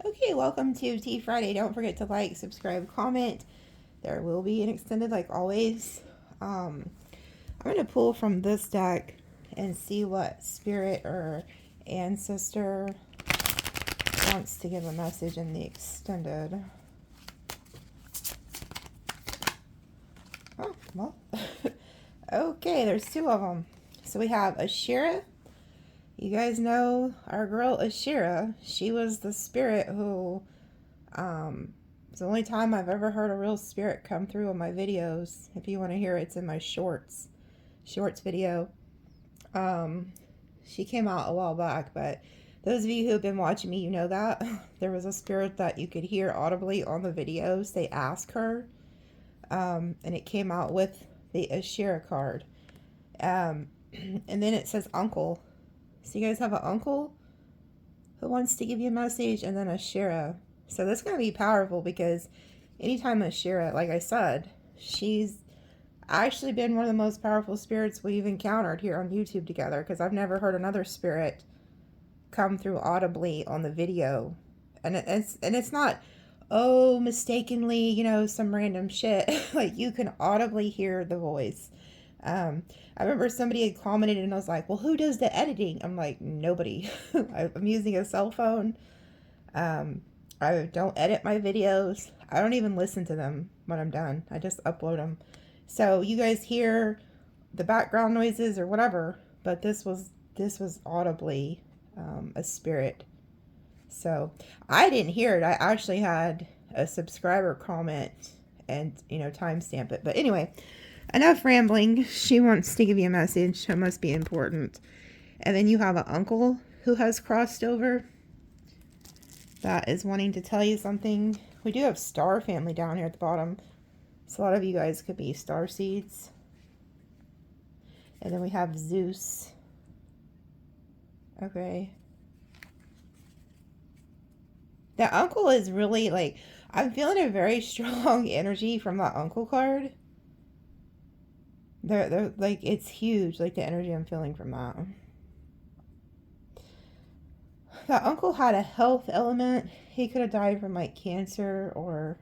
Okay, welcome to Tea Friday. Don't forget to like, subscribe, comment. There will be an extended, like always. I'm going to pull from this deck and see what spirit or ancestor wants to give a message in the extended. Oh, well. Okay, there's two of them. So we have Ashira. You guys know our girl Ashira. She was the spirit who, it's the only time I've ever heard a real spirit come through on my videos. If you want to hear it, it's in my shorts video. She came out a while back, but those of you who have been watching me, you know that. There was a spirit that you could hear audibly on the videos. They asked her, and it came out with the Ashira card. And then it says uncle. So you guys have an uncle who wants to give you a message, and then Ashira. So that's going to be powerful because anytime Ashira, like I said, she's actually been one of the most powerful spirits we've encountered here on YouTube together, because I've never heard another spirit come through audibly on the video. And it's not, oh, mistakenly, you know, some random shit. Like, you can audibly hear the voice. I remember somebody had commented and I was like, well, who does the editing? I'm like, nobody. I'm using a cell phone. I don't edit my videos. I don't even listen to them when I'm done. I just upload them. So you guys hear the background noises or whatever, but this was audibly a spirit. So I didn't hear it. I actually had a subscriber comment and, you know, timestamp it. But anyway, enough rambling. She wants to give you a message. It must be important. And then you have an uncle who has crossed over that is wanting to tell you something. We do have star family down here at the bottom. So a lot of you guys could be star seeds. And then we have Zeus. Okay. That uncle is really like, I'm feeling a very strong energy from that uncle card. They're like, it's huge, like the energy I'm feeling from that. That uncle had a health element. He could have died from like cancer, or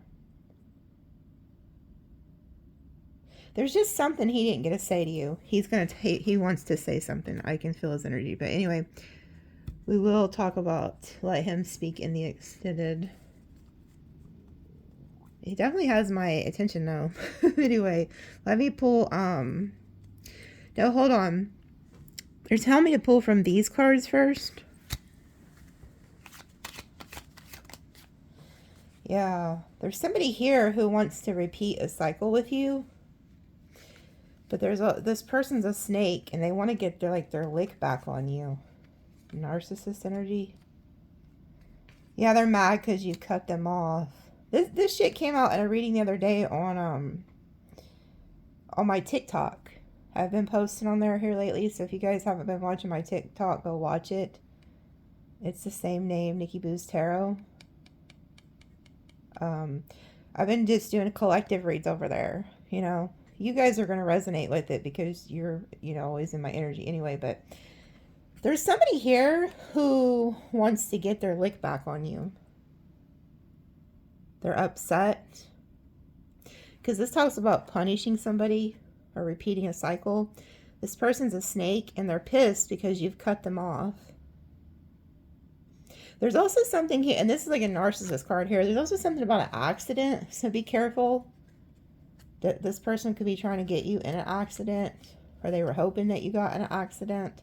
there's just something he didn't get to say to you. He wants to say something. I can feel his energy. But anyway, we will talk about, let him speak in the extended. He definitely has my attention now. Anyway, let me pull, no, hold on. They're telling me to pull from these cards first. Yeah, there's somebody here who wants to repeat a cycle with you. But this person's a snake and they want to get their lick back on you. Narcissist energy. Yeah, they're mad because you cut them off. This shit came out in a reading the other day on my TikTok. I've been posting on there here lately, so if you guys haven't been watching my TikTok, go watch it. It's the same name, NikiBoo'sTarot. I've been just doing collective reads over there. You know, you guys are going to resonate with it because you're, you know, always in my energy anyway. But there's somebody here who wants to get their lick back on you. They're upset because this talks about punishing somebody or repeating a cycle. This person's a snake and they're pissed because you've cut them off. There's also something here, and this is like a narcissist card here. There's also something about an accident, so be careful. That this person could be trying to get you in an accident, or they were hoping that you got in an accident.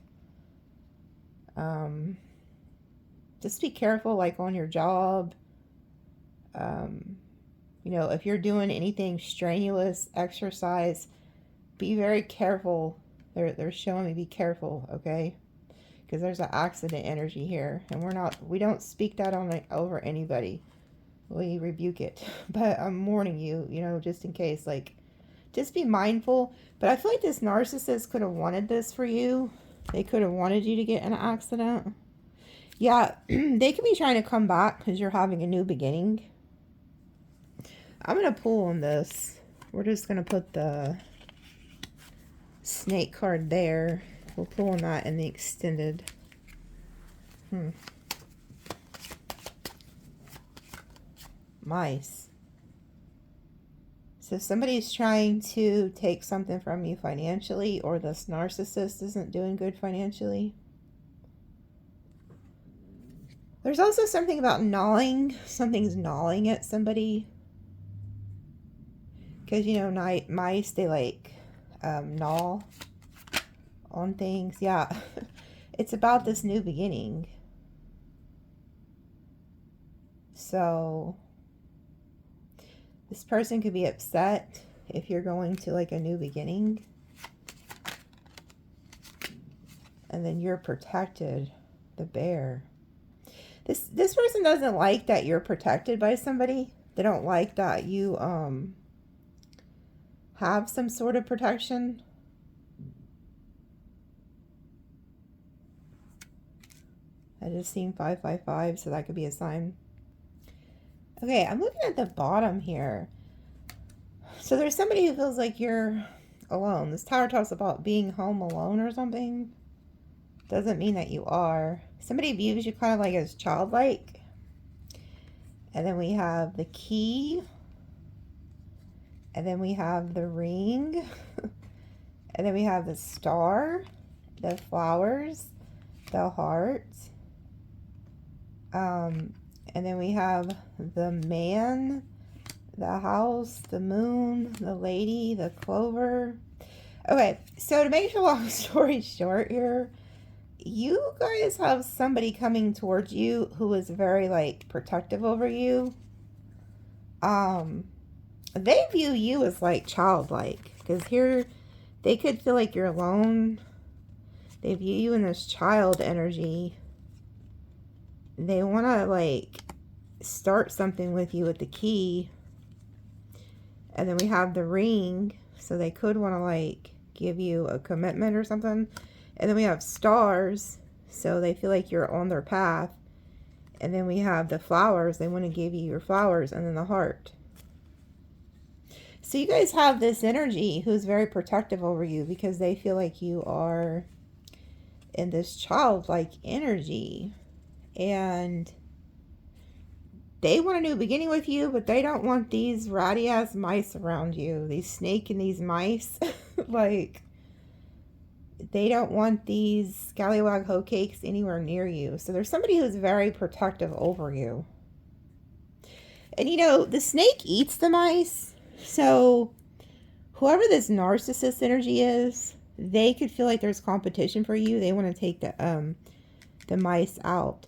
Just be careful, like on your job. You know, if you're doing anything strenuous, exercise, be very careful. They're showing me be careful, okay? Because there's an accident energy here, and we don't speak that over anybody. We rebuke it. But I'm warning you, you know, just in case, like, just be mindful. But I feel like this narcissist could have wanted this for you. They could have wanted you to get in an accident. Yeah, they could be trying to come back because you're having a new beginning. I'm going to pull on this. We're just going to put the snake card there. We'll pull on that in the extended. mice. So somebody's trying to take something from you financially, or this narcissist isn't doing good financially. There's also something about gnawing. Something's gnawing at somebody. Because, you know, mice, they like gnaw on things. Yeah. It's about this new beginning. So this person could be upset if you're going to like a new beginning. And then you're protected, the bear. This person doesn't like that you're protected by somebody. They don't like that you have some sort of protection. I just seen 555, so that could be a sign. Okay, I'm looking at the bottom here. So there's somebody who feels like you're alone. This tower talks about being home alone or something. Doesn't mean that you are. Somebody views you kind of like as childlike. And then we have the key. And then we have the ring. And then we have the star, the flowers, the heart. And then we have the man, the house, the moon, the lady, the clover. Okay, so to make a long story short here, you guys have somebody coming towards you who is very, like, protective over you. They view you as, like, childlike. Because here, they could feel like you're alone. They view you in this child energy. They want to, like, start something with you with the key. And then we have the ring. So they could want to, like, give you a commitment or something. And then we have stars. So they feel like you're on their path. And then we have the flowers. They want to give you your flowers. And then the heart. So you guys have this energy who's very protective over you because they feel like you are in this childlike energy. And they want a new beginning with you, but they don't want these ratty ass mice around you. These snake and these mice. Like, they don't want these scallywag hoe cakes anywhere near you. So there's somebody who's very protective over you. And you know, the snake eats the mice. So whoever this narcissist energy is, they could feel like there's competition for you. They want to take the mice out.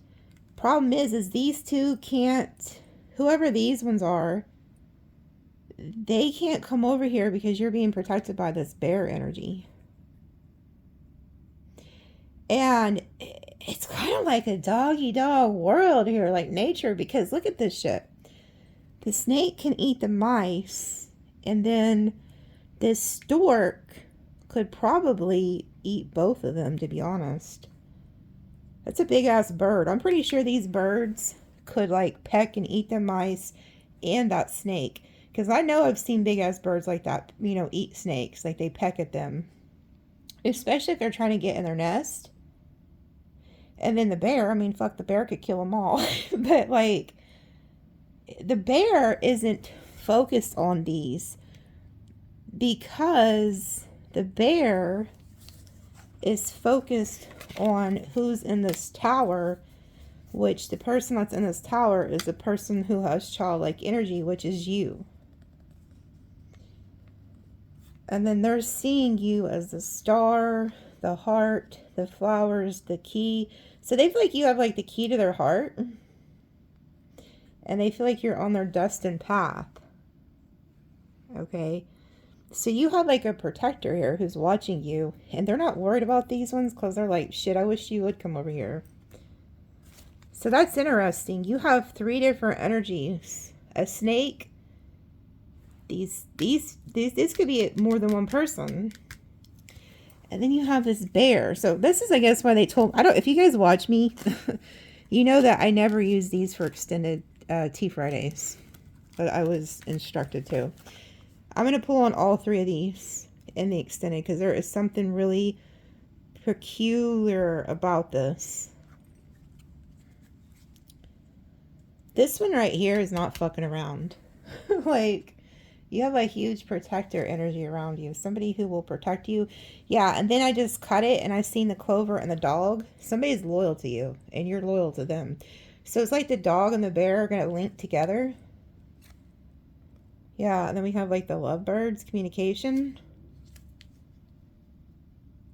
Problem is these two can't, whoever these ones are, they can't come over here because you're being protected by this bear energy. And it's kind of like a dog-eat-dog world here, like nature, because look at this shit. The snake can eat the mice, and then this stork could probably eat both of them, to be honest. That's a big-ass bird. I'm pretty sure these birds could, like, peck and eat the mice and that snake. Because I know I've seen big-ass birds like that, you know, eat snakes. Like, they peck at them. Especially if they're trying to get in their nest. And then the bear, I mean, fuck, the bear could kill them all. But, like, the bear isn't focused on these. Because the bear is focused on who's in this tower, which the person that's in this tower is the person who has childlike energy, which is you. And then they're seeing you as the star, the heart, the flowers, the key. So they feel like you have like the key to their heart. And they feel like you're on their destined path. Okay. So you have like a protector here who's watching you. And they're not worried about these ones because they're like, shit, I wish you would come over here. So that's interesting. You have 3 different energies. A snake. This could be more than one person. And then you have this bear. So this is, I guess, why they told... if you guys watch me, you know that I never use these for extended Tea Fridays. But I was instructed to. I'm going to pull on all 3 of these in the extended because there is something really peculiar about this. This one right here is not fucking around. Like, you have a huge protector energy around you. Somebody who will protect you. Yeah, and then I just cut it and I seen the clover and the dog. Somebody's loyal to you and you're loyal to them. So it's like the dog and the bear are going to link together. Yeah, and then we have like the lovebirds, communication.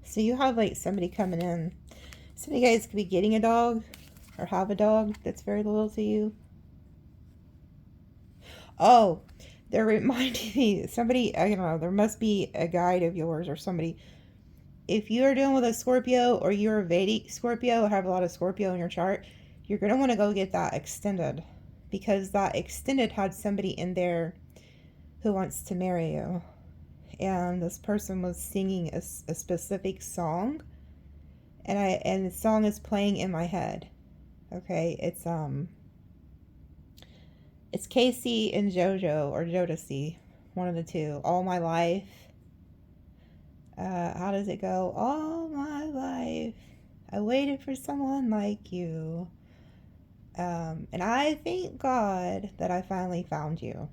So you have like somebody coming in. Some of you guys could be getting a dog or have a dog that's very loyal to you. Oh, they're reminding me, somebody, I don't know, there must be a guide of yours or somebody. If you're dealing with a Scorpio or you're a Vedic Scorpio or have a lot of Scorpio in your chart, you're going to want to go get that extended, because that extended had somebody in there who wants to marry you. And this person was singing a specific song, and the song is playing in my head. Okay, it's Casey and JoJo, or Jodeci, one of the two. All my life. How does it go? All my life, I waited for someone like you. And I thank God that I finally found you.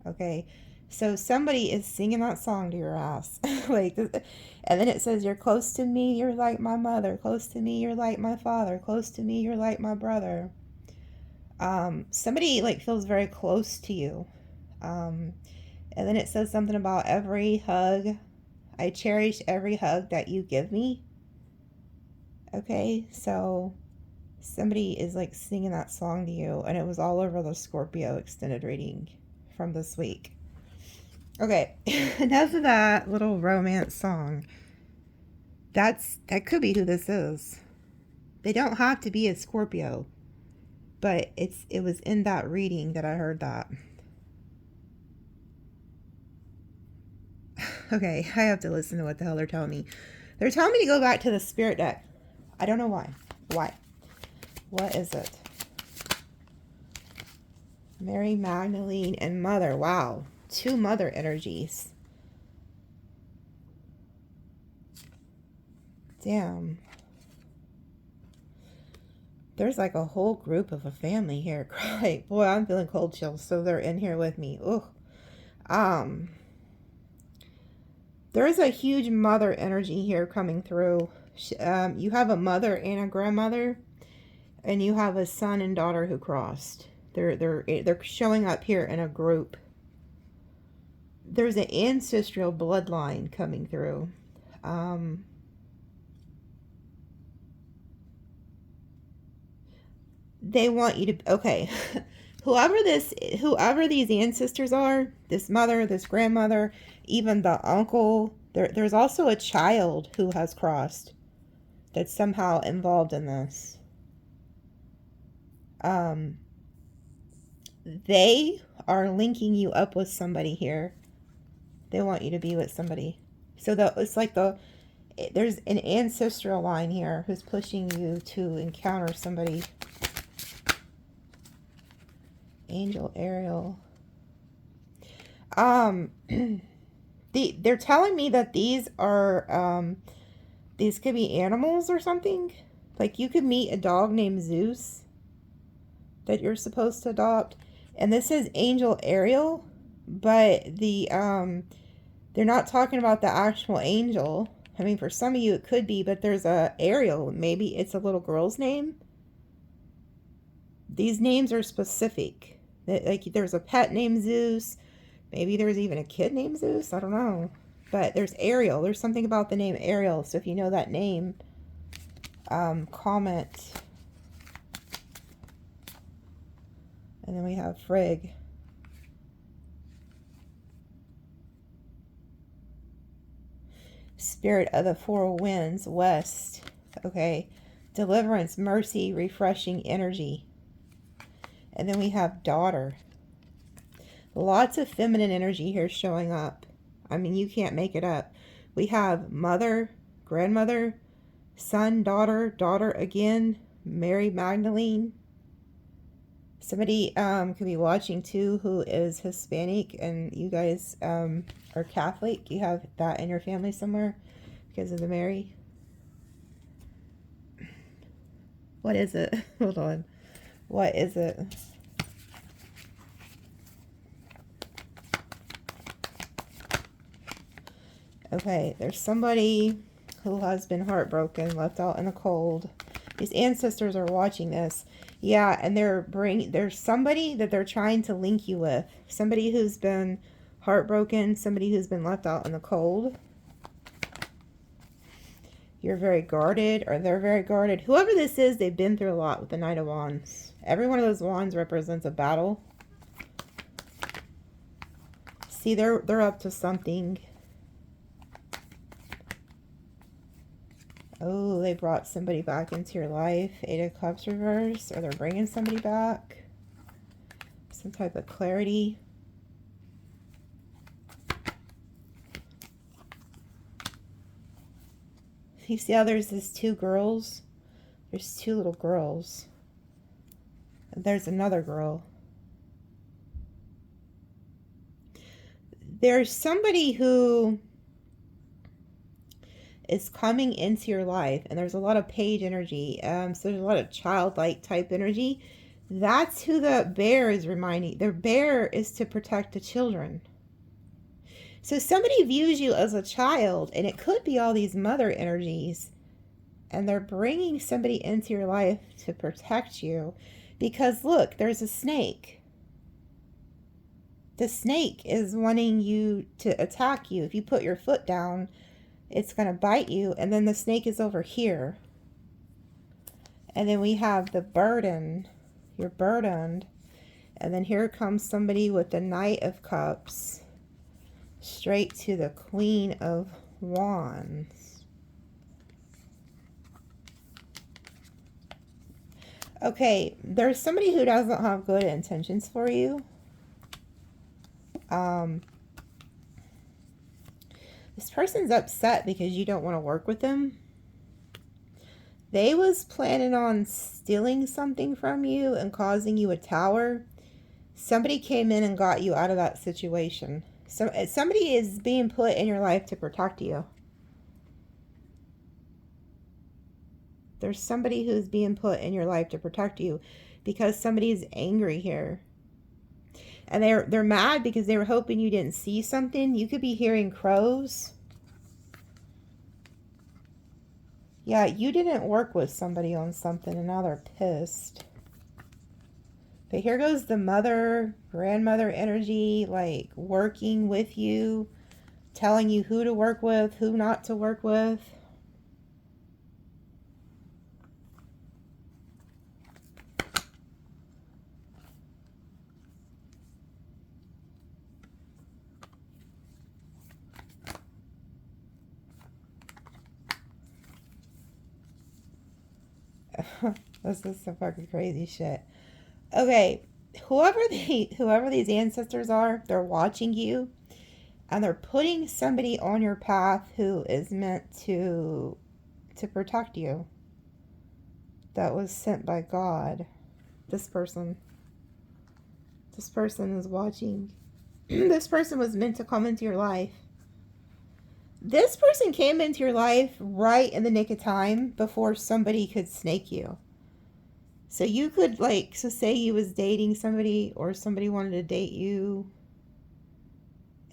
Okay, so somebody is singing that song to your ass. Like, and then it says, you're close to me, you're like my mother. Close to me, you're like my father. Close to me, you're like my brother. Somebody like feels very close to you. And then it says something about every hug. I cherish every hug that you give me. Okay, so somebody is like singing that song to you, and it was all over the Scorpio extended reading from this week. Okay, enough of that little romance song. That could be who this is. They don't have to be a Scorpio, but it was in that reading that I heard that. Okay, I have to listen to what the hell they're telling me. They're telling me to go back to the spirit deck. I don't know why. Why? What is it? Mary Magdalene and Mother. Wow. 2 mother energies. Damn. There's like a whole group of a family here. Right. Boy, I'm feeling cold chills, so they're in here with me. Ugh. There's a huge mother energy here coming through. You have a mother and a grandmother, and you have a son and daughter who crossed. They're showing up here in a group. There's an ancestral bloodline coming through. They want you to, okay. whoever these ancestors are, this mother, this grandmother, even the uncle, there's also a child who has crossed that's somehow involved in this. They are linking you up with somebody here. They want you to be with somebody. So it's like there's an ancestral line here who's pushing you to encounter somebody. Angel Ariel. They're telling me that these are these could be animals or something. Like, you could meet a dog named Zeus that you're supposed to adopt, and this is Angel Ariel, but they're not talking about the actual angel. I mean, for some of you it could be, but there's a Ariel. Maybe it's a little girl's name. These names are specific. Like, there's a pet named Zeus. Maybe there's even a kid named Zeus. I don't know. But there's Ariel. There's something about the name Ariel. So if you know that name, comment. And then we have Frigg. Spirit of the 4 winds, west. Okay. Deliverance, mercy, refreshing energy. And then we have daughter. Lots of feminine energy here showing up. I mean, you can't make it up. We have mother, grandmother, son, daughter, daughter again, Mary Magdalene. Somebody could be watching too who is Hispanic, and you guys are Catholic. You have that in your family somewhere because of the Mary. What is it? Hold on. What is it? Okay, there's somebody who has been heartbroken, left out in the cold. These ancestors are watching this. Yeah, and there's somebody that they're trying to link you with. Somebody who's been heartbroken, somebody who's been left out in the cold. You're very guarded, or they're very guarded. Whoever this is, they've been through a lot with the Knight of Wands. Every one of those wands represents a battle. See, they're up to something. Oh, they brought somebody back into your life. Eight of Cups reverse, or they're bringing somebody back. Some type of clarity. You see how there's these two girls? There's two little girls. There's another girl. There's somebody who is coming into your life, and there's a lot of page energy. So there's a lot of childlike type energy. That's who the bear is reminding. The bear is to protect the children. So somebody views you as a child, and it could be all these mother energies, and they're bringing somebody into your life to protect you. Because look, there's a snake. The snake is wanting you to attack you. If you put your foot down, it's going to bite you. And then the snake is over here. And then we have the burden. You're burdened. And then here comes somebody with the Knight of Cups. Straight to the Queen of Wands. Okay, there's somebody who doesn't have good intentions for you. This person's upset because you don't want to work with them. They was planning on stealing something from you and causing you a tower. Somebody came in and got you out of that situation. So somebody is being put in your life to protect you. There's somebody who's being put in your life to protect you because somebody's angry here. And they're mad because they were hoping you didn't see something. You could be hearing crows. Yeah, you didn't work with somebody on something and now they're pissed. But here goes the mother, grandmother energy, like working with you, telling you who to work with, who not to work with. This is some fucking crazy shit. Okay, whoever these ancestors are, they're watching you, and they're putting somebody on your path who is meant to protect you. That was sent by God. This person is watching. This person was meant to come into your life. This person came into your life right in the nick of time before somebody could snake you. So you could, like, so say you was dating somebody or somebody wanted to date you,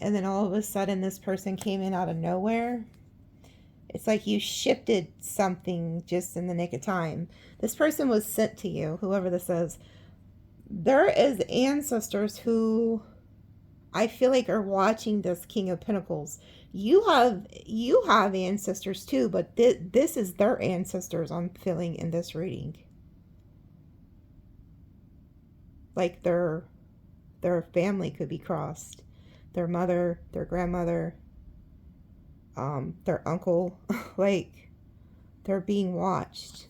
and then all of a sudden this person came in out of nowhere. It's like you shifted something just in the nick of time. This person was sent to you, whoever this is. There is ancestors who I feel like are watching this King of Pentacles. You have ancestors too, but this is their ancestors I'm feeling in this reading. Like their family could be crossed. Their mother, their grandmother, their uncle, like they're being watched.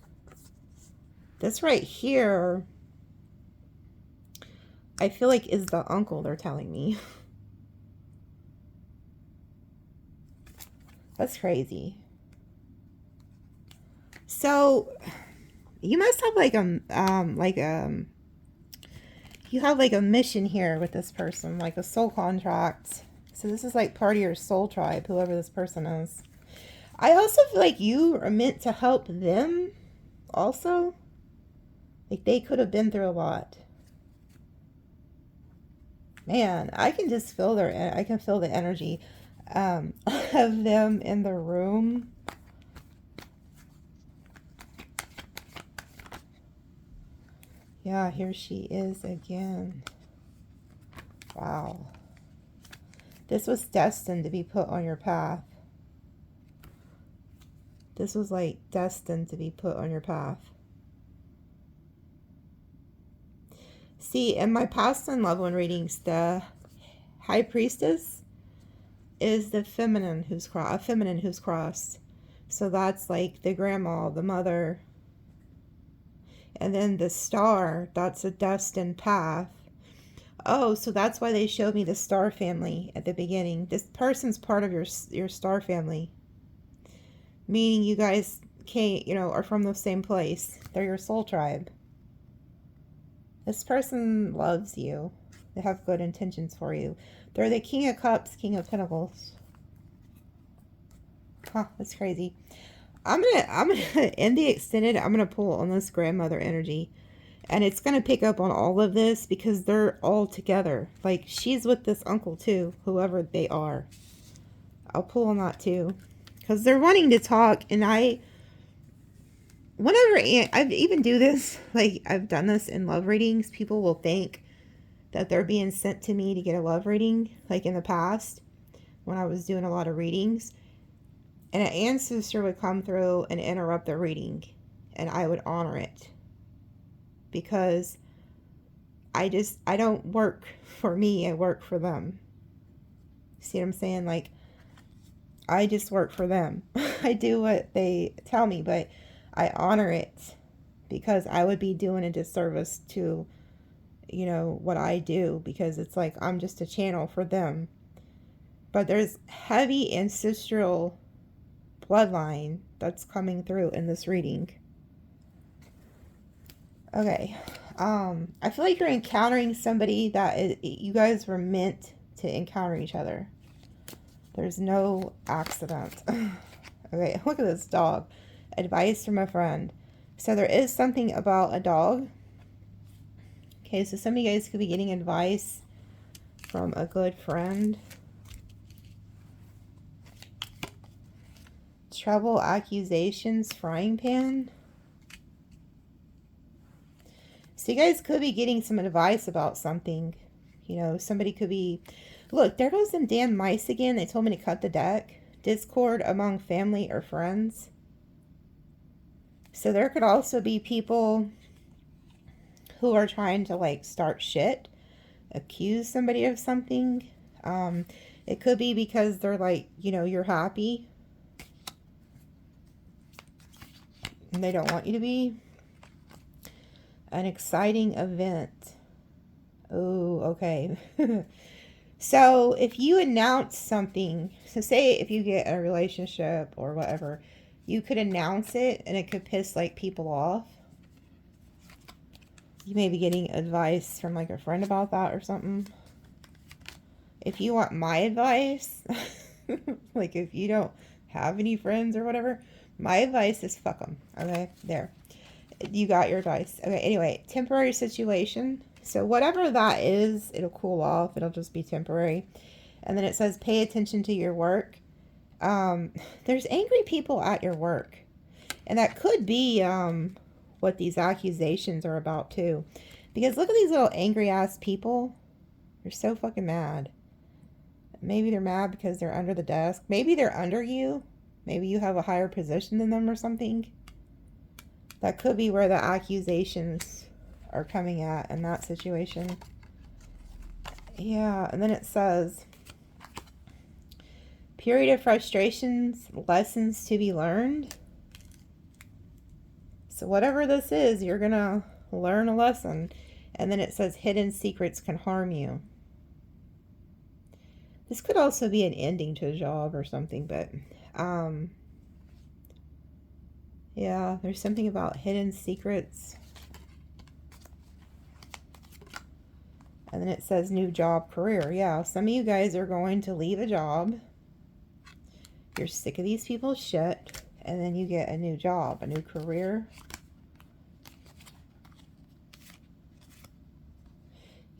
This right here, I feel like is the uncle they're telling me. That's crazy. So you must have you have like a mission here with this person, like a soul contract. So this is like part of your soul tribe, whoever this person is. I also feel like you are meant to help them also. Like they could have been through a lot. Man, I can just feel I can feel the energy. of them in the room. Yeah, here she is again. Wow. This was destined to be put on your path. This was like destined to be put on your path. See, in my past and loved one readings, the High Priestess is the feminine who's crossed. So that's like the grandma, the mother. And then the star, that's a destined path. Oh, so that's why they showed me the star family at the beginning. This person's part of your star family. Meaning you guys can't, are from the same place. They're your soul tribe. This person loves you. They have good intentions for you. They're the King of Cups, King of Pentacles. Huh, that's crazy. I'm gonna in the extended, I'm gonna pull on this grandmother energy. And it's gonna pick up on all of this because they're all together. Like, she's with this uncle too, whoever they are. I'll pull on that too. Because they're wanting to talk, and whenever I even do this, like I've done this in love readings, people will think that they're being sent to me to get a love reading, like in the past when I was doing a lot of readings, and an ancestor would come through and interrupt the reading, and I would honor it because I don't work for me, I work for them. See what I'm saying? Like, I just work for them. I do what they tell me, but I honor it because I would be doing a disservice to, what I do, because it's like I'm just a channel for them. But there's heavy ancestral bloodline that's coming through in this reading. Okay. I feel like you're encountering somebody that you guys were meant to encounter each other. There's no accident. Okay, look at this dog. Advice from a friend. So there is something about a dog. Okay, so some of you guys could be getting advice from a good friend. Trouble, accusations, frying pan. So you guys could be getting some advice about something. Somebody could be... Look, there goes them damn mice again. They told me to cut the deck. Discord among family or friends. So there could also be people who are trying to, like, start shit. Accuse somebody of something. It could be because they're like, you're happy. And they don't want you to be. An exciting event. Oh, okay. So if you announce something, so say if you get a relationship or whatever, you could announce it and it could piss like people off. You may be getting advice from like a friend about that or something. If you want my advice, like if you don't have any friends or whatever, my advice is fuck them. Okay, there. You got your advice. Okay, anyway, temporary situation. So whatever that is, it'll cool off. It'll just be temporary. And then it says, pay attention to your work. There's angry people at your work. And that could be what these accusations are about too. Because look at these little angry ass people. They're so fucking mad. Maybe they're mad because they're under the desk. Maybe they're under you. Maybe you have a higher position than them or something. That could be where the accusations are coming at in that situation. Yeah, and then it says, period of frustrations, lessons to be learned. So whatever this is, you're going to learn a lesson. And then it says, hidden secrets can harm you. This could also be an ending to a job or something, but yeah, there's something about hidden secrets. And then it says new job, career. Yeah, some of you guys are going to leave a job. You're sick of these people's shit. And then you get a new job, a new career.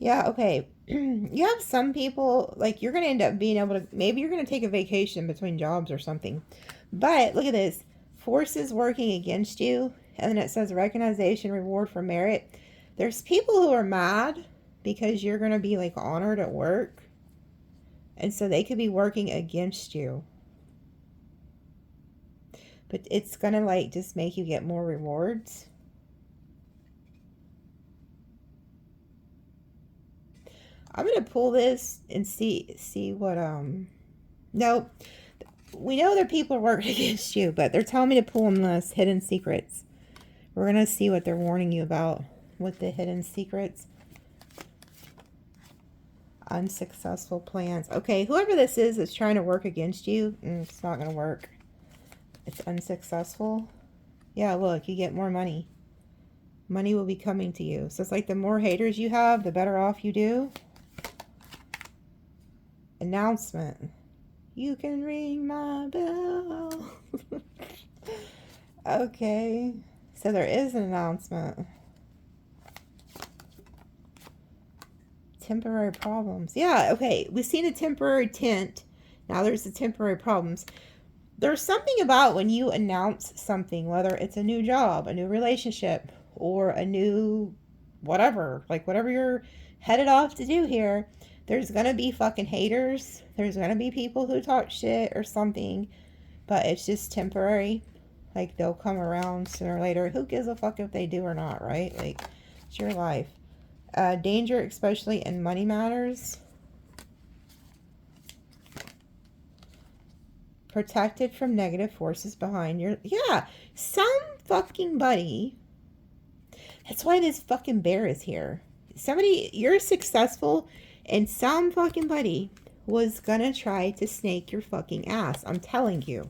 Yeah, okay. You have some people, like, you're going to end up being able to, maybe you're going to take a vacation between jobs or something. But look at this, forces working against you, and then it says recognition, reward for merit. There's people who are mad because you're going to be, like, honored at work. And so they could be working against you. But it's going to, like, just make you get more rewards. I'm going to pull this and see what, nope. We know that people are working against you, but they're telling me to pull them this hidden secrets. We're going to see what they're warning you about with the hidden secrets. Unsuccessful plans. Okay, whoever this is trying to work against you, it's not going to work. It's unsuccessful. Yeah, look, you get more money. Money will be coming to you. So it's like the more haters you have, the better off you do. Announcement. You can ring my bell. Okay. So there is an announcement. Temporary problems. Yeah, okay. We've seen a temporary tent. Now there's the temporary problems. There's something about when you announce something, whether it's a new job, a new relationship, or a new whatever, like whatever you're headed off to do here, there's going to be fucking haters. There's going to be people who talk shit or something, but it's just temporary. Like, they'll come around sooner or later. Who gives a fuck if they do or not, right? Like, it's your life. Danger, especially in money matters. Protected from negative forces behind your... Yeah, some fucking buddy. That's why this fucking bear is here. Somebody, you're successful, and some fucking buddy was gonna try to snake your fucking ass. I'm telling you.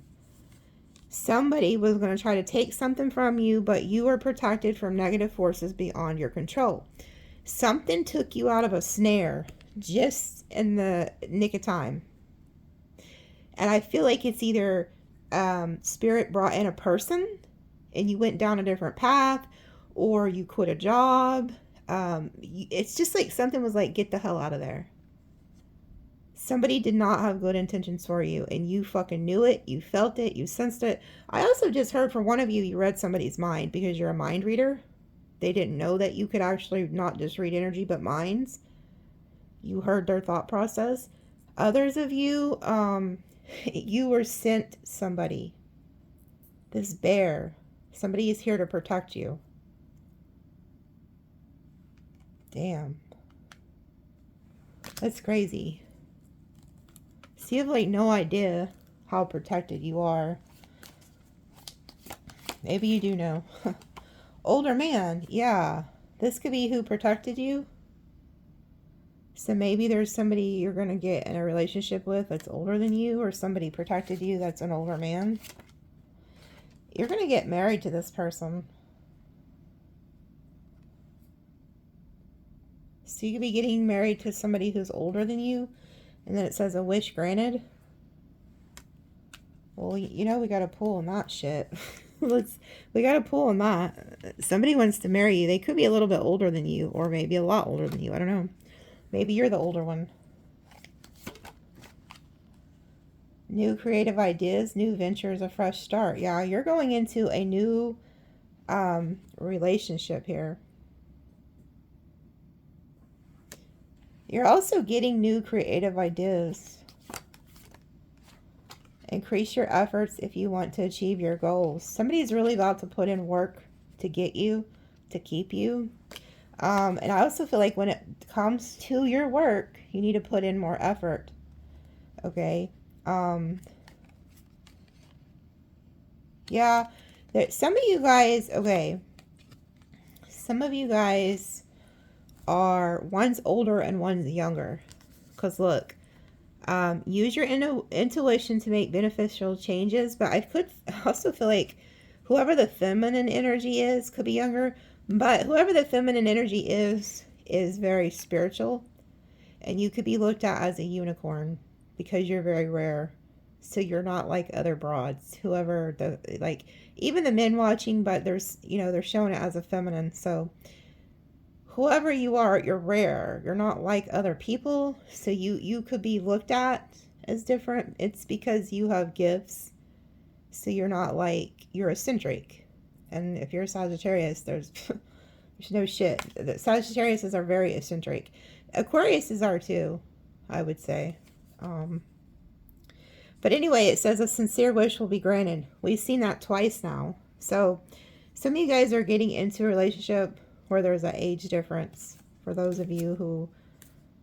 Somebody was gonna try to take something from you, but you are protected from negative forces beyond your control. Something took you out of a snare just in the nick of time. And I feel like it's either spirit brought in a person and you went down a different path, or you quit a job. It's just like something was like, get the hell out of there. Somebody did not have good intentions for you, and you fucking knew it. You felt it. You sensed it. I also just heard from one of you, you read somebody's mind because you're a mind reader. They didn't know that you could actually not just read energy, but minds. You heard their thought process. Others of you, you were sent somebody. This bear. Somebody is here to protect you. Damn. That's crazy. So you have like no idea how protected you are. Maybe you do know. Older man. Yeah. This could be who protected you. So maybe there's somebody you're going to get in a relationship with that's older than you, or somebody protected you that's an older man. You're going to get married to this person. So you could be getting married to somebody who's older than you, and then it says a wish granted. Well, you know, we got to pull on that shit. We got to pull on that. Somebody wants to marry you. They could be a little bit older than you, or maybe a lot older than you. I don't know. Maybe you're the older one. New creative ideas, new ventures, a fresh start. Yeah, you're going into a new relationship here. You're also getting new creative ideas. Increase your efforts if you want to achieve your goals. Somebody's really about to put in work to get you, to keep you. And I also feel like when it comes to your work, you need to put in more effort. Okay. Yeah. Some of you guys, okay. Some of you guys are, one's older and one's younger. Because look, use your intuition to make beneficial changes. But I could also feel like whoever the feminine energy is could be younger. But whoever the feminine energy is very spiritual. And you could be looked at as a unicorn because you're very rare. So you're not like other broads. Whoever, like, even the men watching, but there's, you know, they're showing it as a feminine. So whoever you are, you're rare. You're not like other people. So you could be looked at as different. It's because you have gifts. So you're not like, you're eccentric. And if you're a Sagittarius, there's no shit. The Sagittariuses are very eccentric. Aquariuses are too, I would say. But anyway, it says a sincere wish will be granted. We've seen that twice now. So some of you guys are getting into a relationship where there's an age difference. For those of you who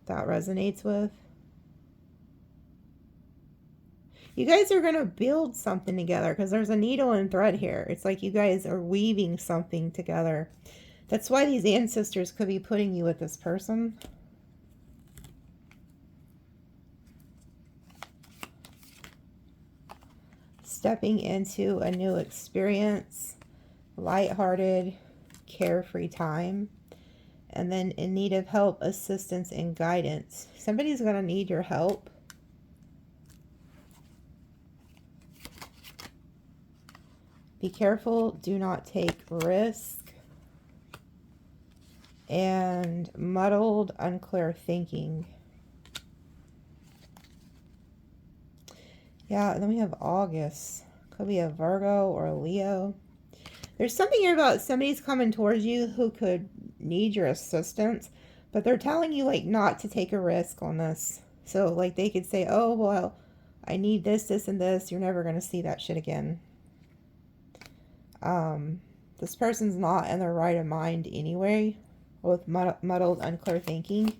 that resonates with. You guys are going to build something together because there's a needle and thread here. It's like you guys are weaving something together. That's why these ancestors could be putting you with this person. Stepping into a new experience, lighthearted, carefree time, and then in need of help, assistance, and guidance. Somebody's going to need your help. Be careful, do not take risk. And muddled, unclear thinking. Yeah, and then we have August. Could be a Virgo or a Leo. There's something here about somebody's coming towards you who could need your assistance, but they're telling you like not to take a risk on this. So like they could say, oh, well, I need this, this, and this. You're never going to see that shit again. This person's not in their right of mind anyway, with muddled, unclear thinking.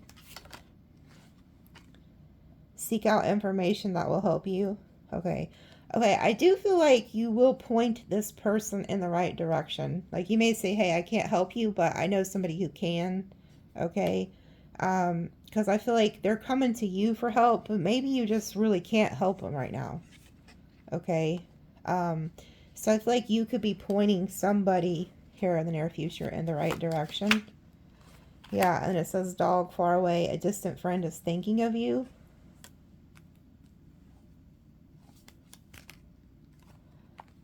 Seek out information that will help you. Okay. Okay, I do feel like you will point this person in the right direction. Like you may say, hey, I can't help you, but I know somebody who can. Okay. Because I feel like they're coming to you for help, but maybe you just really can't help them right now. Okay. So I feel like you could be pointing somebody here in the near future in the right direction. Yeah, and it says dog far away. A distant friend is thinking of you.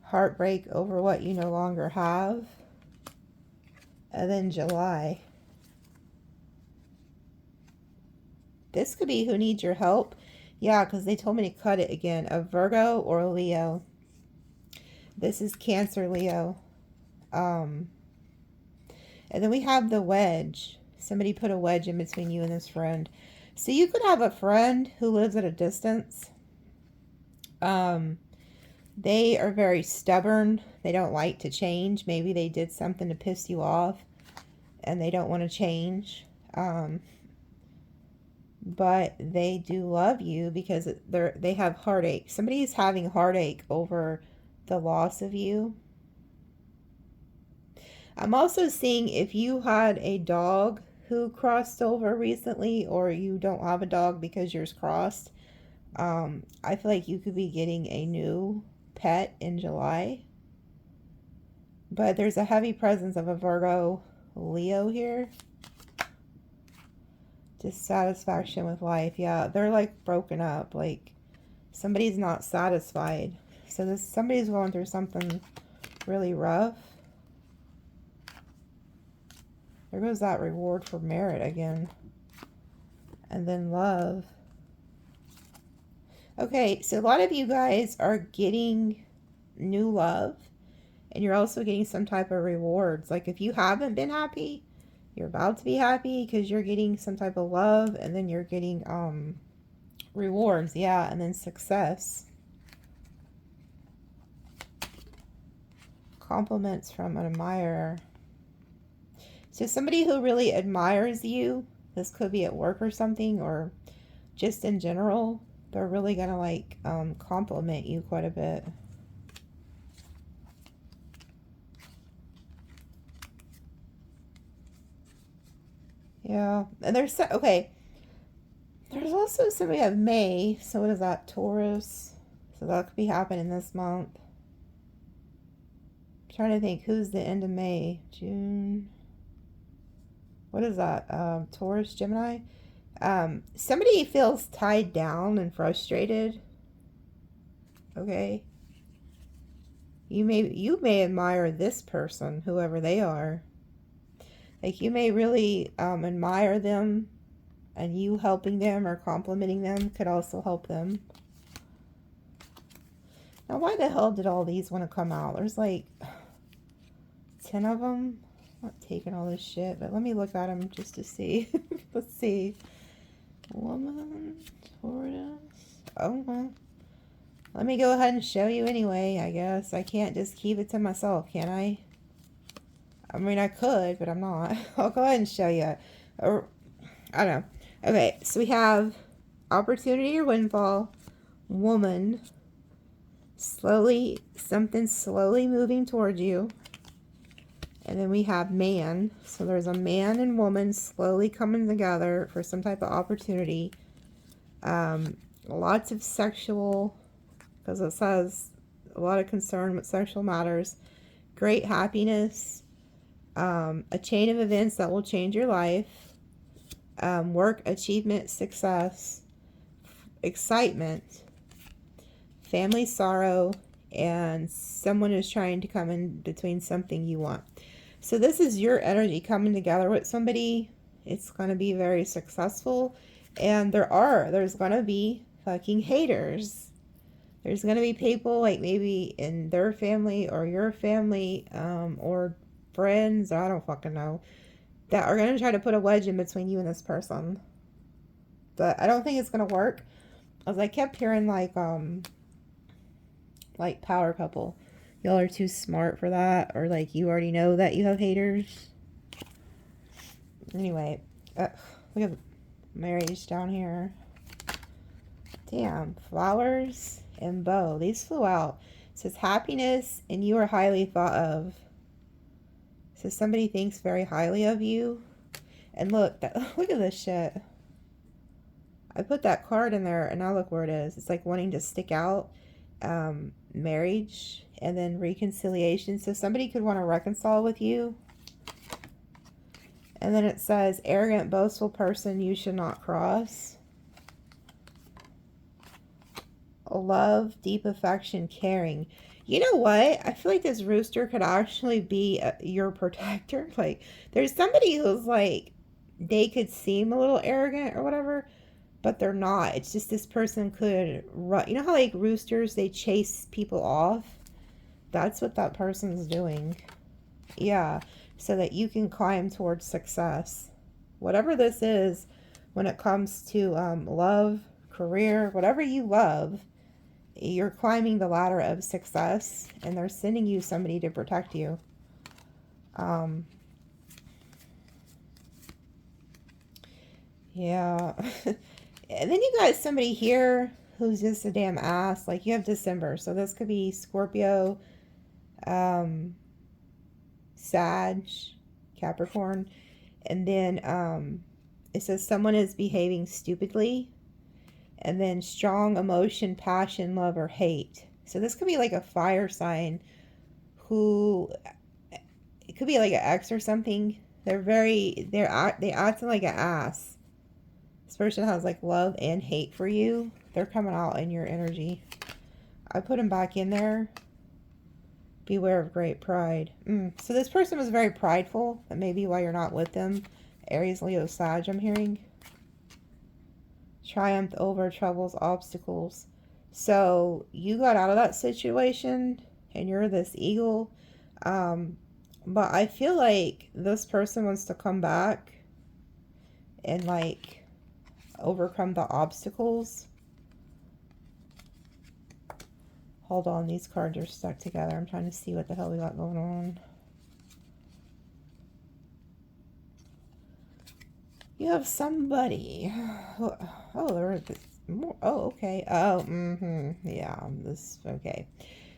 Heartbreak over what you no longer have. And then July. This could be who needs your help. Yeah, because they told me to cut it again. A Virgo or a Leo. This is Cancer, Leo. And then we have the wedge. Somebody put a wedge in between you and this friend. So you could have a friend who lives at a distance. They are very stubborn. They don't like to change. Maybe they did something to piss you off and they don't want to change. But they do love you because they have heartache. Somebody is having heartache over the loss of you. I'm also seeing if you had a dog who crossed over recently, or you don't have a dog because yours crossed, I feel like you could be getting a new pet in July. But there's a heavy presence of a Virgo Leo here. Dissatisfaction with life. Yeah, they're like broken up. Like somebody's not satisfied. So somebody's going through something really rough. There goes that reward for merit again. And then love. Okay, so a lot of you guys are getting new love. And you're also getting some type of rewards. Like if you haven't been happy, you're about to be happy because you're getting some type of love. And then you're getting rewards. Yeah, and then success. Compliments from an admirer. So somebody who really admires you, this could be at work or something, or just in general, they're really going to like compliment you quite a bit. Yeah, and there's, okay, there's also somebody of May, so what is that, Taurus? So that could be happening this month. I'm trying to think, who's the end of May? June... What is that? Taurus, Gemini? Somebody feels tied down and frustrated. Okay. You may admire this person, whoever they are. Like, you may really admire them, and you helping them or complimenting them could also help them. Now, why the hell did all these want to come out? There's like 10 of them. I'm not taking all this shit, but let me look at them just to see. Let's see. Woman, tortoise. Oh, well. Let me go ahead and show you anyway, I guess. I can't just keep it to myself, can I? I mean, I could, but I'm not. I'll go ahead and show you. Or, I don't know. Okay, so we have opportunity or windfall, woman, slowly, something slowly moving towards you. And then we have man. So there's a man and woman slowly coming together for some type of opportunity. Lots of sexual, because it says a lot of concern with sexual matters. Great happiness. A chain of events that will change your life. Work, achievement, success, excitement, family sorrow, and someone is trying to come in between something you want. So this is your energy coming together with somebody. It's going to be very successful. And there's going to be fucking haters. There's going to be people like maybe in their family or your family, or friends, I don't fucking know, that are going to try to put a wedge in between you and this person. But I don't think it's going to work. As I kept hearing like power couple. Y'all are too smart for that. Or like you already know that you have haters. Anyway. Look at marriage down here. Damn. Flowers and bow. These flew out. It says happiness and you are highly thought of. So somebody thinks very highly of you. And look at this shit. I put that card in there and now look where it is. It's like wanting to stick out. Marriage and then reconciliation. So somebody could want to reconcile with you. And then it says arrogant, boastful person you should not cross. Love, deep affection, caring. You know what? I feel like this rooster could actually be your protector. Like, there's somebody who's like, they could seem a little arrogant or whatever, but they're not. It's just this person could run. You know how like roosters, they chase people off? That's what that person's doing. Yeah. So that you can climb towards success. Whatever this is, when it comes to love, career, whatever you love, you're climbing the ladder of success, and they're sending you somebody to protect you. Yeah. And then you got somebody here who's just a damn ass. Like, you have December, so this could be Scorpio, Sag, Capricorn, and then it says someone is behaving stupidly. And then strong emotion, passion, love, or hate. So this could be like a fire sign who, it could be like an ex or something. They acting like an ass. This person has like love and hate for you. They're coming out in your energy. I put them back in there. Beware of great pride. So this person was very prideful. That may be why you're not with them. Aries, Leo, Sag, I'm hearing. Triumph over troubles, obstacles. So you got out of that situation and you're this eagle. But I feel like this person wants to come back and like overcome the obstacles. Hold on, these cards are stuck together. I'm trying to see what the hell we got going on. You have somebody. Oh, there is more. Oh, okay. Oh, yeah, this, okay.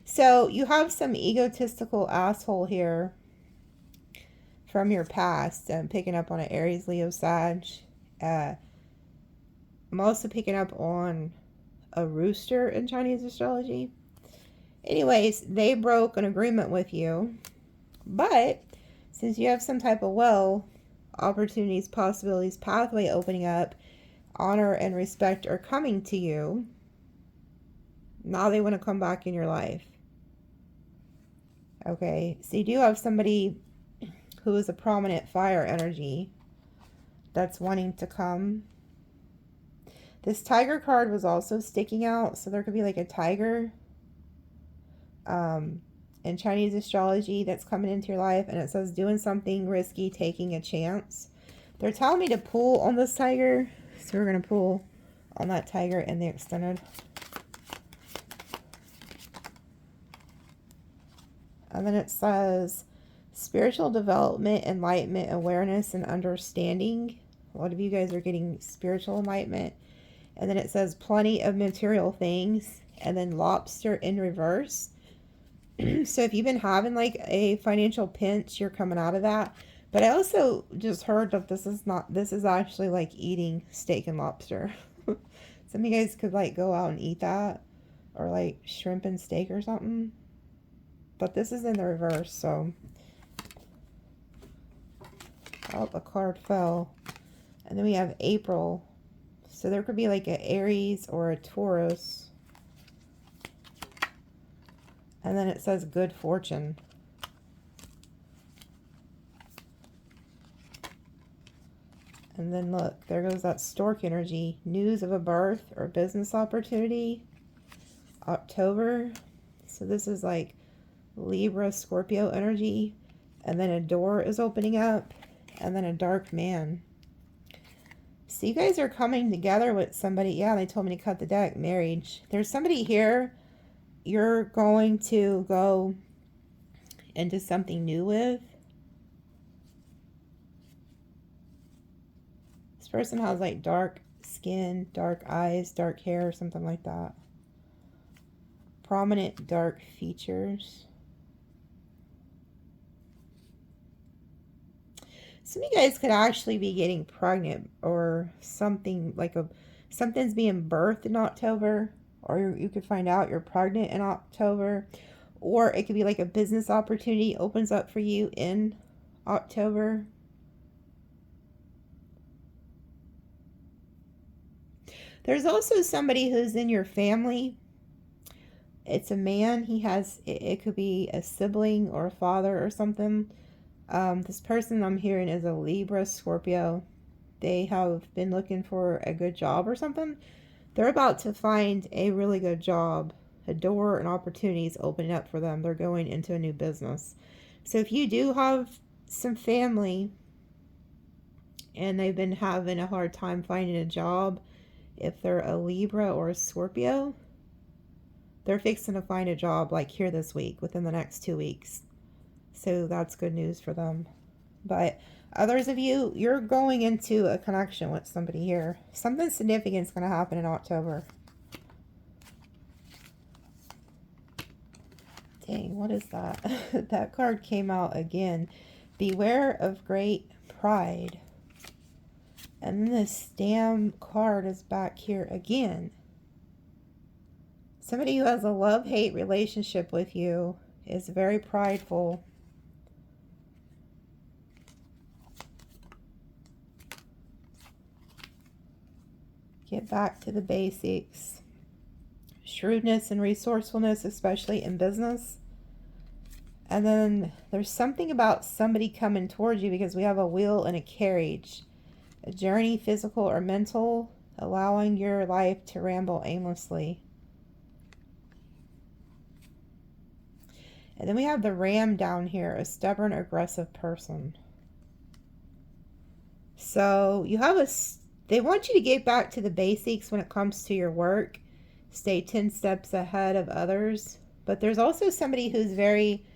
So you have some egotistical asshole here from your past. I'm picking up on an Aries, Leo, Sag. I'm also picking up on a rooster in Chinese astrology. Anyways, they broke an agreement with you. But since you have some type of opportunities, possibilities, pathway opening up, honor and respect are coming to you. Now they want to come back in your life. Okay, so you do have somebody who is a prominent fire energy that's wanting to come. This tiger card was also sticking out, so there could be like a tiger in Chinese astrology that's coming into your life, and it says doing something risky, taking a chance. They're telling me to pull on this tiger, so we're going to pull on that tiger in the extended. And then it says spiritual development, enlightenment, awareness, and understanding. A lot of you guys are getting spiritual enlightenment. And then it says plenty of material things. And then lobster in reverse. So if you've been having like a financial pinch, you're coming out of that. But I also just heard that this is actually like eating steak and lobster. Some of you guys could like go out and eat that. Or like shrimp and steak or something. But this is in the reverse, so. Oh, a card fell. And then we have April. So there could be like an Aries or a Taurus. And then it says good fortune. And then look, there goes that stork energy. News of a birth or business opportunity. October. So this is like Libra, Scorpio energy. And then a door is opening up. And then a dark man. So you guys are coming together with somebody. Yeah, they told me to cut the deck. Marriage. There's somebody here you're going to go into something new with. This person has like dark skin, dark eyes, dark hair, something like that. Prominent dark features. Some of you guys could actually be getting pregnant or something like something's being birthed in October, or you could find out you're pregnant in October, or it could be like a business opportunity opens up for you in October. There's also somebody who's in your family. It's a man. It could be a sibling or a father or something. This person I'm hearing is a Libra, Scorpio. They have been looking for a good job or something. They're about to find a really good job. A door and opportunities opening up for them. They're going into a new business. So if you do have some family and they've been having a hard time finding a job, if they're a Libra or a Scorpio, they're fixing to find a job like here this week, within the next 2 weeks. So that's good news for them. But others of you, you're going into a connection with somebody here. Something significant is going to happen in October. Dang, what is that? That card came out again. Beware of great pride. And then this damn card is back here again. Somebody who has a love-hate relationship with you is very prideful. Get back to the basics. Shrewdness and resourcefulness, especially in business. And then there's something about somebody coming towards you because we have a wheel and a carriage. A journey, physical or mental, allowing your life to ramble aimlessly. And then we have the ram down here, a stubborn, aggressive person. So you have they want you to get back to the basics when it comes to your work. Stay 10 steps ahead of others. But there's also somebody who's very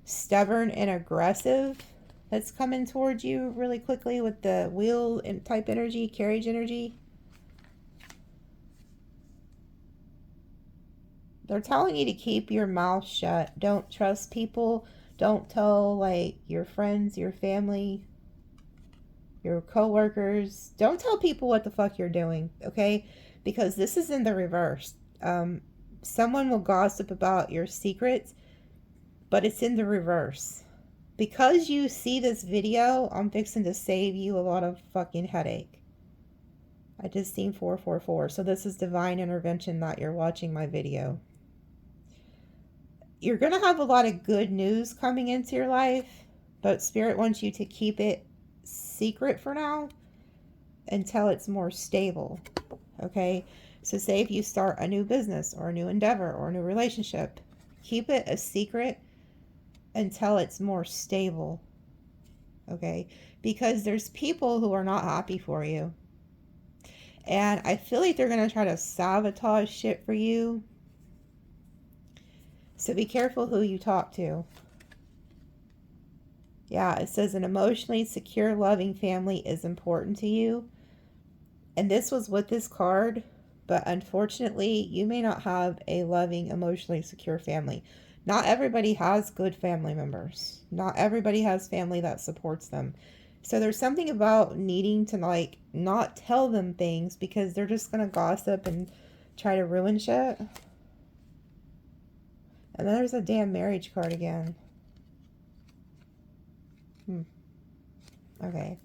stubborn and aggressive that's coming towards you really quickly with the wheel and type energy, carriage energy. They're telling you to keep your mouth shut. Don't trust people. Don't tell like your friends, your family, your co-workers. Don't tell people what the fuck you're doing, okay? Because this is in the reverse. Someone will gossip about your secrets, but it's in the reverse. Because you see this video, I'm fixing to save you a lot of fucking headache. I just seen 444. So this is divine intervention that you're watching my video. You're going to have a lot of good news coming into your life, but Spirit wants you to keep it secret for now until it's more stable. Okay? So say if you start a new business or a new endeavor or a new relationship, keep it a secret until it's more stable. Okay? Because there's people who are not happy for you. And I feel like they're going to try to sabotage shit for you. So be careful who you talk to. Yeah, it says an emotionally secure, loving family is important to you. And this was with this card, but unfortunately, you may not have a loving, emotionally secure family. Not everybody has good family members. Not everybody has family that supports them. So there's something about needing to, like, not tell them things because they're just going to gossip and try to ruin shit. And then there's a damn marriage card again. Okay.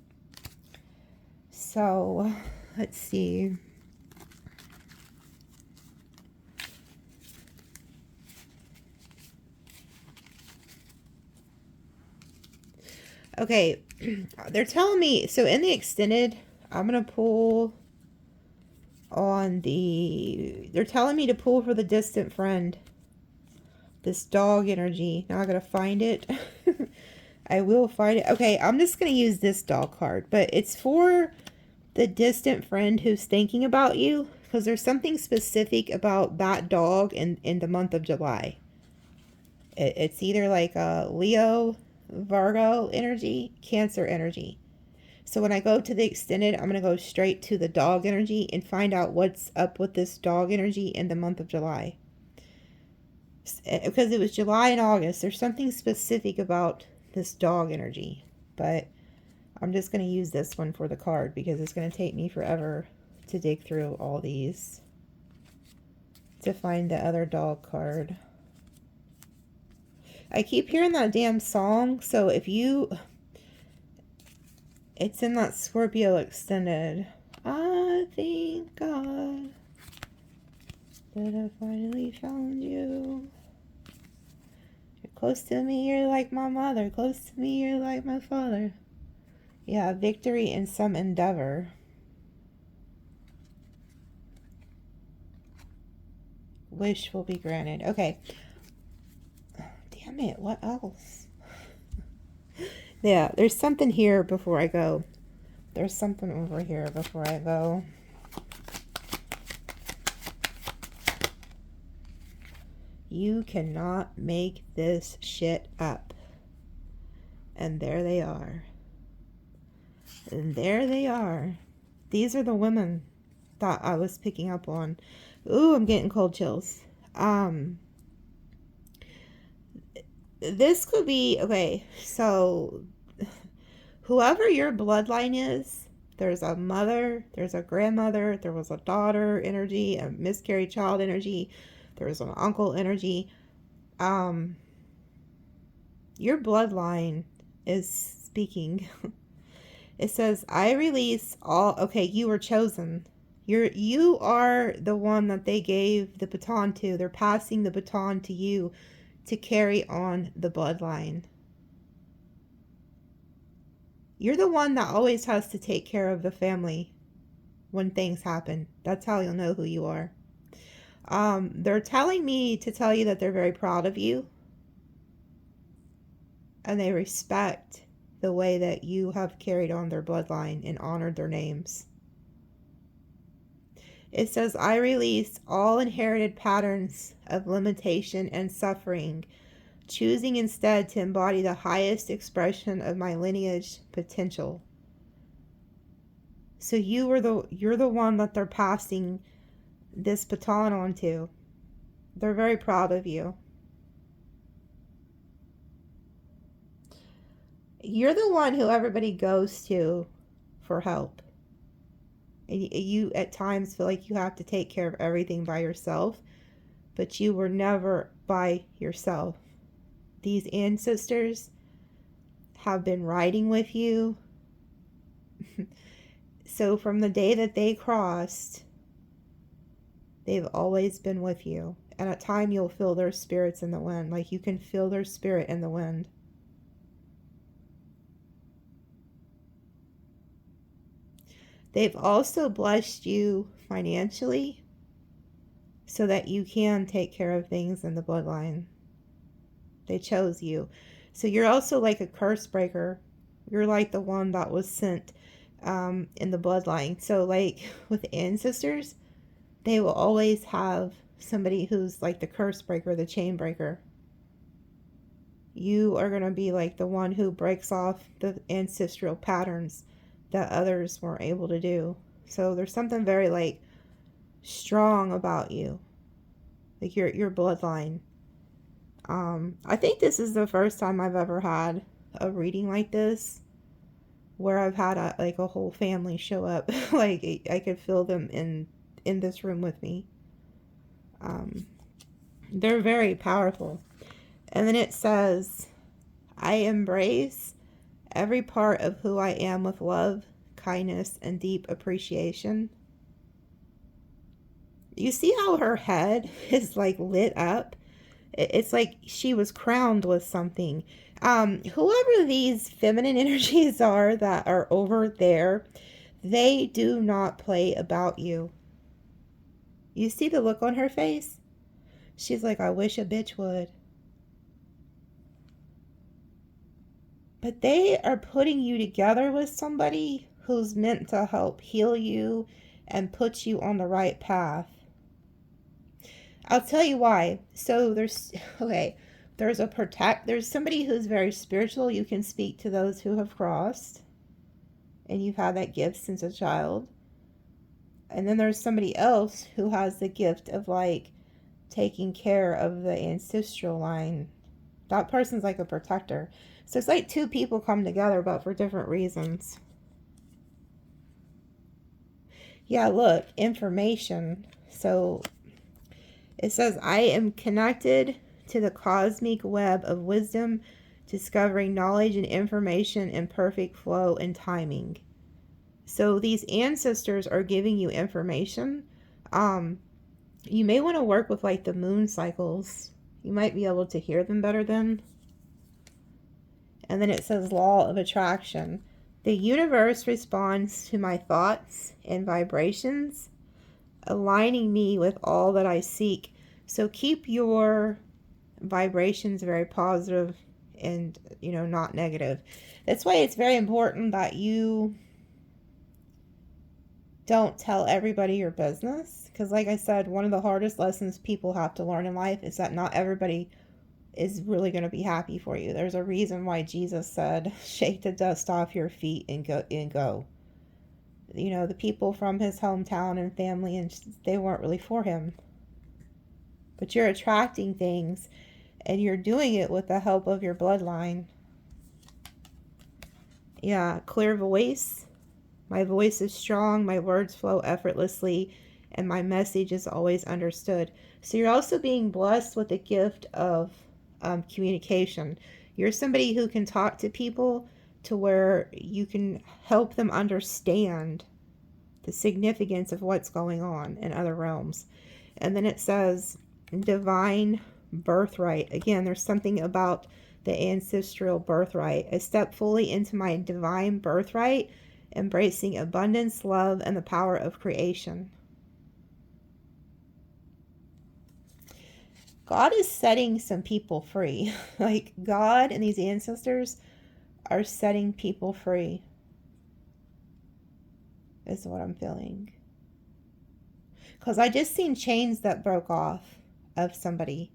So, let's see. Okay, they're telling me, so in the extended, I'm going to pull on the, they're telling me to pull for the distant friend. This dog energy. Now I got to find it. I will find it. Okay, I'm just going to use this dog card, but it's for the distant friend who's thinking about you, because there's something specific about that dog in the month of July. It's either like a Leo, Virgo energy, Cancer energy. So when I go to the extended, I'm going to go straight to the dog energy and find out what's up with this dog energy in the month of July. Because it was July and August, there's something specific about this dog energy. But I'm just going to use this one for the card because it's going to take me forever to dig through all these to find the other dog card. I keep hearing that damn song, so if you... It's in that Scorpio extended. I thank God that I finally found you. You're close to me, you're like my mother. Close to me, you're like my father. Yeah, victory in some endeavor. Wish will be granted. Okay. Damn it, what else? Yeah, there's something here before I go. There's something over here before I go. You cannot make this shit up. And there they are. And there they are. These are the women that I was picking up on. Ooh, I'm getting cold chills. This could be, okay, so whoever your bloodline is, there's a mother, there's a grandmother, there was a daughter energy, a miscarried child energy, there's an uncle energy. Your bloodline is speaking. It says, I release all, okay, you were chosen. You are the one that they gave the baton to. They're passing the baton to you to carry on the bloodline. You're the one that always has to take care of the family when things happen. That's how you'll know who you are. They're telling me to tell you that they're very proud of you. And they respect the way that you have carried on their bloodline and honored their names. It says, I release all inherited patterns of limitation and suffering, choosing instead to embody the highest expression of my lineage potential. So you're the one that they're passing this baton on to. They're very proud of you. You're the one who everybody goes to for help. You at times feel like you have to take care of everything by yourself, but you were never by yourself. These ancestors have been riding with you. So from the day that they crossed, they've always been with you. And at time you'll feel their spirits in the wind. Like you can feel their spirit in the wind. They've also blessed you financially so that you can take care of things in the bloodline. They chose you. So you're also like a curse breaker. You're like the one that was sent in the bloodline. So like with ancestors, they will always have somebody who's like the curse breaker, the chain breaker. You are going to be like the one who breaks off the ancestral patterns that others weren't able to do. So there's something very like strong about you, like your bloodline. I think this is the first time I've ever had a reading like this where I've had a whole family show up. Like I could feel them in this room with me. They're very powerful. And then it says, I embrace every part of who I am with love, kindness, and deep appreciation. You see how her head is like lit up? It's like she was crowned with something. Whoever these feminine energies are that are over there, they do not play about you. You see the look on her face? She's like, I wish a bitch would. But they are putting you together with somebody who's meant to help heal you and put you on the right path. I'll tell you why. So there's somebody who's very spiritual. You can speak to those who have crossed, and you've had that gift since a child. And then there's somebody else who has the gift of like taking care of the ancestral line. That person's like a protector. So it's like two people come together, but for different reasons. Yeah, look, information. So it says, I am connected to the cosmic web of wisdom, discovering knowledge and information in perfect flow and timing. So these ancestors are giving you information. You may want to work with like the moon cycles. You might be able to hear them better then. And then it says law of attraction. The universe responds to my thoughts and vibrations, aligning me with all that I seek. So keep your vibrations very positive and, not negative. That's why it's very important that you don't tell everybody your business. Because like I said, one of the hardest lessons people have to learn in life is that not everybody is really going to be happy for you. There's a reason why Jesus said, shake the dust off your feet and go. The people from his hometown and family, and they weren't really for him. But you're attracting things, and you're doing it with the help of your bloodline. Yeah, clear voice. My voice is strong, my words flow effortlessly, and my message is always understood. So you're also being blessed with the gift of communication. You're somebody who can talk to people to where you can help them understand the significance of what's going on in other realms. And then it says divine birthright. Again, there's something about the ancestral birthright. I step fully into my divine birthright, embracing abundance, love, and the power of creation. God is setting some people free. Like God and these ancestors are setting people free. Is what I'm feeling. Because I just seen chains that broke off of somebody.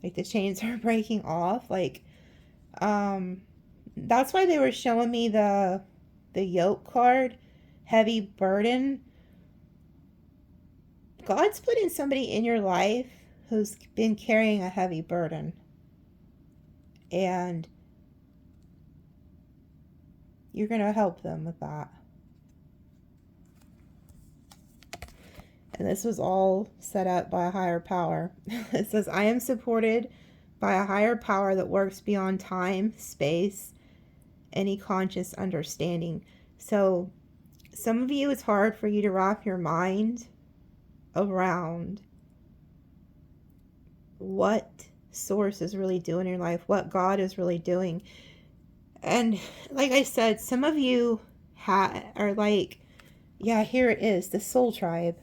Like the chains are breaking off. Like, that's why they were showing me the yoke card, heavy burden. God's putting somebody in your life who's been carrying a heavy burden. And you're going to help them with that. And this was all set up by a higher power. It says, I am supported by a higher power that works beyond time, space, any conscious understanding. So some of you, it's hard for you to wrap your mind around what source is really doing in your life, what God is really doing. And like I said, some of you are like Yeah, here it is, the soul tribe.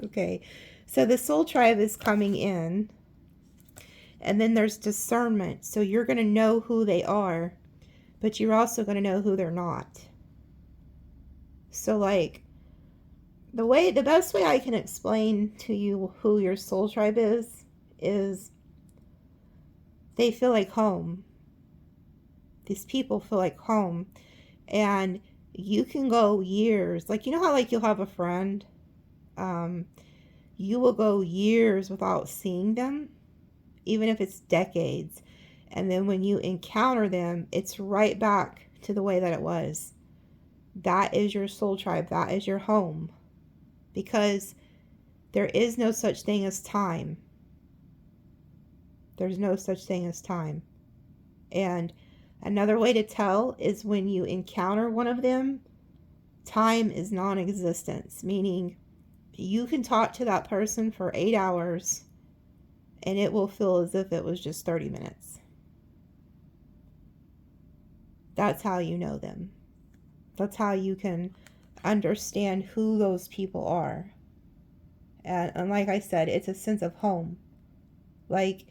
Okay, so the soul tribe is coming in, and then there's discernment. So you're going to know who they are, but you're also going to know who they're not. So like, the best way I can explain to you who your soul tribe is they feel like home. These people feel like home. And you can go years, like, you know how like you'll have a friend, you will go years without seeing them, even if it's decades. And then when you encounter them, it's right back to the way that it was. That is your soul tribe. That is your home. Because there is no such thing as time. There's no such thing as time. And another way to tell is when you encounter one of them, time is non-existence, meaning you can talk to that person for 8 hours and it will feel as if it was just 30 minutes. That's how you know them. That's how you can understand who those people are. And like I said, it's a sense of home. Like,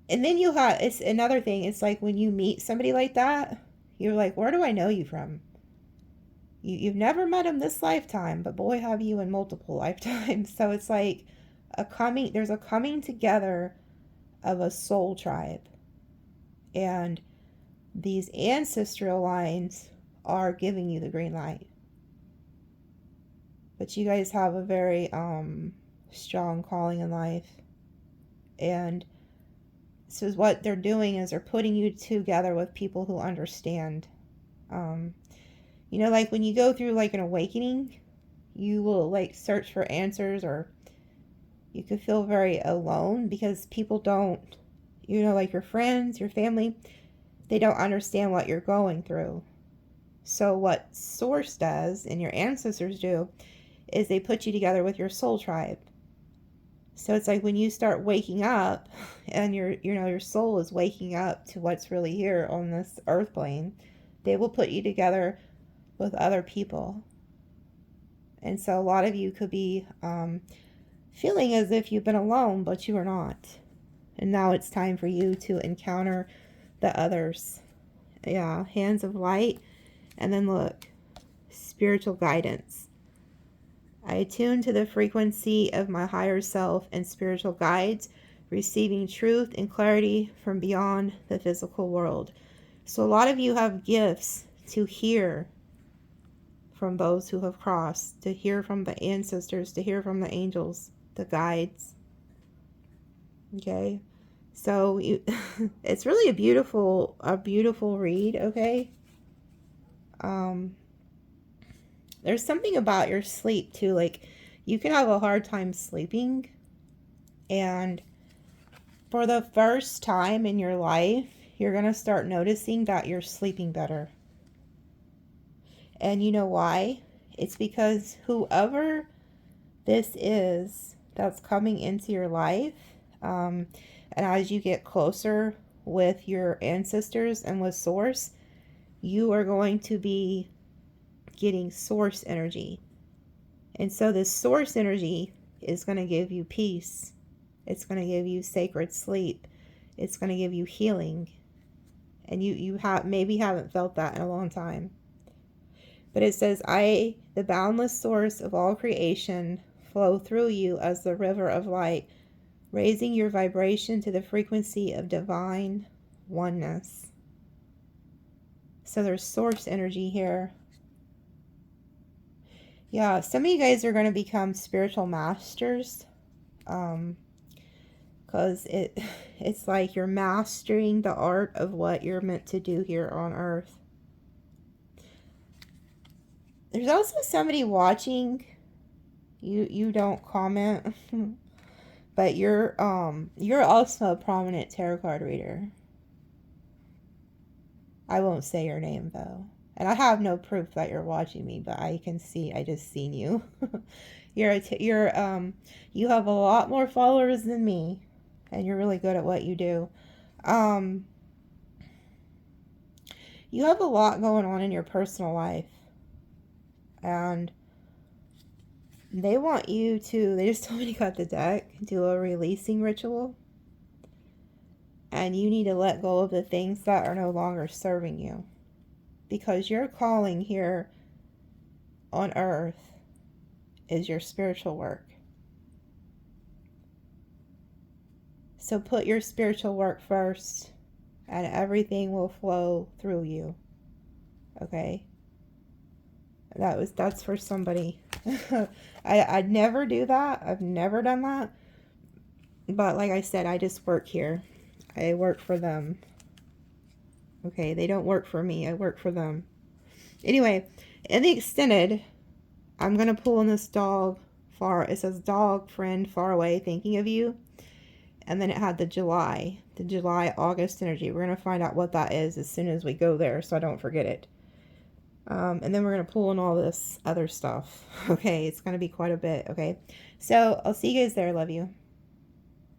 and then you have, it's another thing, it's like when you meet somebody like that, you're like, where do I know you from? You've never met him this lifetime, but boy, have you in multiple lifetimes. So it's like there's a coming together of a soul tribe. And these ancestral lines are giving you the green light. But you guys have a very strong calling in life. And so what they're doing is they're putting you together with people who understand. You know, like when you go through like an awakening, you will like search for answers, or you could feel very alone because people don't, you know, like your friends, your family, they don't understand what you're going through. So what Source does and your ancestors do is they put you together with your soul tribe. So it's like when you start waking up and your soul is waking up to what's really here on this earth plane, they will put you together with other people. And so a lot of you could be feeling as if you've been alone, but you are not. And now it's time for you to encounter the others. Yeah, hands of light. And then look, spiritual guidance. I attune to the frequency of my higher self and spiritual guides, receiving truth and clarity from beyond the physical world. So a lot of you have gifts to hear from those who have crossed, to hear from the ancestors, to hear from the angels, the guides. Okay, so it's really a beautiful read. Okay, there's something about your sleep too. Like you can have a hard time sleeping, and for the first time in your life, you're gonna start noticing that you're sleeping better. And you know why? It's because whoever this is that's coming into your life, and as you get closer with your ancestors and with Source, you are going to be getting Source energy. And so this Source energy is going to give you peace. It's going to give you sacred sleep. It's going to give you healing. And you maybe haven't felt that in a long time. But it says, I, the boundless source of all creation, flow through you as the river of light, raising your vibration to the frequency of divine oneness. So there's Source energy here. Yeah, some of you guys are going to become spiritual masters. Because it's like you're mastering the art of what you're meant to do here on Earth. There's also somebody watching. You don't comment, but you're also a prominent tarot card reader. I won't say your name though, and I have no proof that you're watching me, but I can see. I just seen you. You have a lot more followers than me, and you're really good at what you do. You have a lot going on in your personal life. And they want you to, they just told me to cut the deck, do a releasing ritual. And you need to let go of the things that are no longer serving you. Because your calling here on earth is your spiritual work. So put your spiritual work first, and everything will flow through you. Okay? That's for somebody. I'd never do that. I've never done that. But like I said, I just work here. I work for them. Okay, they don't work for me. I work for them. Anyway, in the extended, I'm going to pull in this dog far. It says dog friend far away thinking of you. And then it had the July August energy. We're going to find out what that is as soon as we go there so I don't forget it. And then we're going to pull in all this other stuff. Okay, it's going to be quite a bit. Okay, so I'll see you guys there. Love you.